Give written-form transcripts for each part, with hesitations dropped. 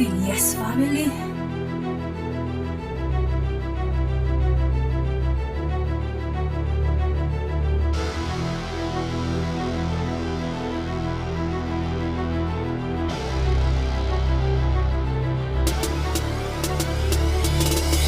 Villas family.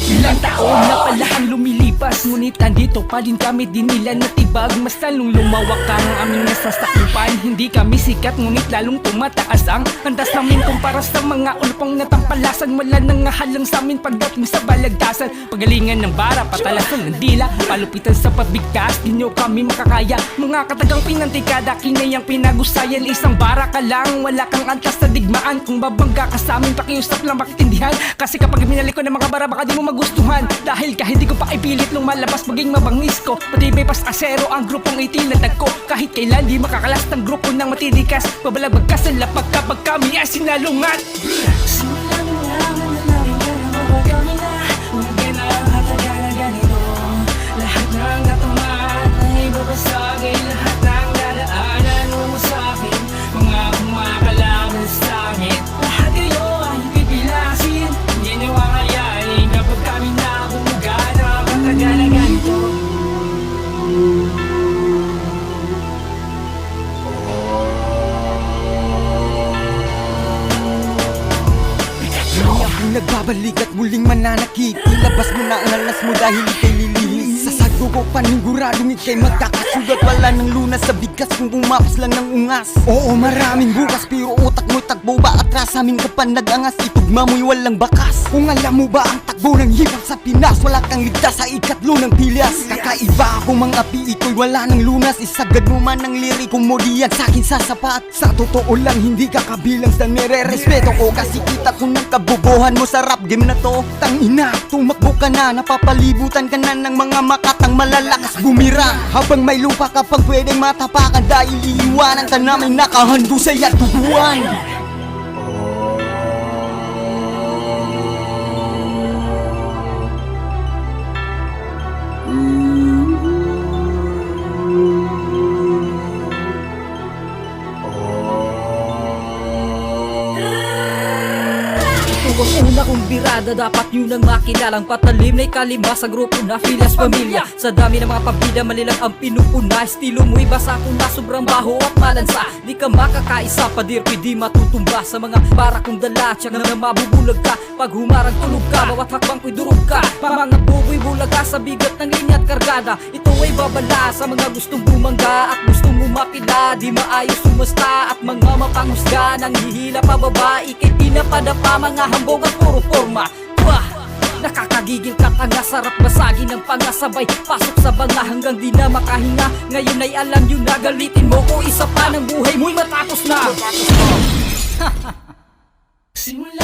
Ilang taon na pala ang lumilipas, ngunit nandito pa rin kami, di nila natibag. Mas lalong lumawak ang aming nasasakupan. Hindi kami sikat, ngunit lalong tumataas ang antas namin kumpara sa mga ulpang natampalasan. Wala nang halang sa amin pagdating sa balagtasan. Pagalingan ng bara, patalasan ng dila, palupitan sa pagbigkas, di nyo kami makakaya. Mga katagang pinantikada, kinayang pinagusayan. Isang bara ka lang, wala kang antas sa digmaan. Kung babangga ka sa amin, pakiusap lang makitindihan. Kasi kapag minalik ko ng mga bara, baka di mo magustuhan. Dahil kahit di ko pa ipilit lumalabas maging mabangis ko, matibay pas asero ang grupong itinatag ko. Kahit kailan di makakalas ng grupo ng matitikas, babalabag ka sa lapag kapag kami ay sinalungan. Simula nung lang na namin ka na mapagkami na. Huwag ka na hataga na ganito. Lahat ng natamaan ay babasagay. Lahat ng dadaanan mo sa akin, mga kumakalaban sa langit. Lahat kayo ay pipilasin, hindi nyo kakayanin kapag kami na bumagana. Hataga na ganito. Ngayon ako nagbabalik at muling mananakit. Ilabas mo na ang alas mo dahil ika'y lilihis. Sa sago ko paniguradong ika'y magkakasugat. Wala ng lunas sa bigas kung bumapas lang ng ungas. Oo, maraming bukas pero utak mo'y takbo ba atras. Amin ka pa nag-angas, itugma mo'y walang bakas. Kung alam mo ba ang takbo ng hipag sa Pinas, wala kang ligtas sa ikatlo ng pilyas. Kakaiba ako mga pi, ito'y wala ng lunas. Isagad mo man ang liriko mo, di yan sa'kin sasapat. Sa totoo lang hindi ka kabilang sa nire-respeto ko, kasi kita ko ng kabobohan mo sa rap game na to. Tangina, tumakbo ka na, napapalibutan ka na ng mga makatang malalakas bumira. Habang may lupa ka pang pwedeng matapakan, dahil iiwanan ka na may nakahandusay at tubuan. Ito ang una kong birada, dapat yun ang makilalang patalim na ikalima sa grupo na Villas Pamilya. Sa dami ng mga pabida, malilang ang pinupuna. Estilo mo iba sa kung na sobrang baho at malansa. Di ka makakaisa, padirpi di matutumba. Sa mga para kong dala, tiyak na mabubulag ka. Pag humarang tulog ka, bawat hakbang ko'y durog ka. Mga buboy bulag ka sa bigat ng linya at kargada. Ito ay babala sa mga gustong bumangga at gustong umapila. Di maayos sumasta at mga mapanghusga. Nang hihila pababa, ikay pinapadapa. Mga hambog at puro forma. Bah! Nakakagigil ka tanga, sarap basagin ng pangasabay. Pasok sa banga hanggang di na makahinga. Ngayon ay alam yun na galitin mo ko. Isa pa ng buhay mo'y matapos na. Simula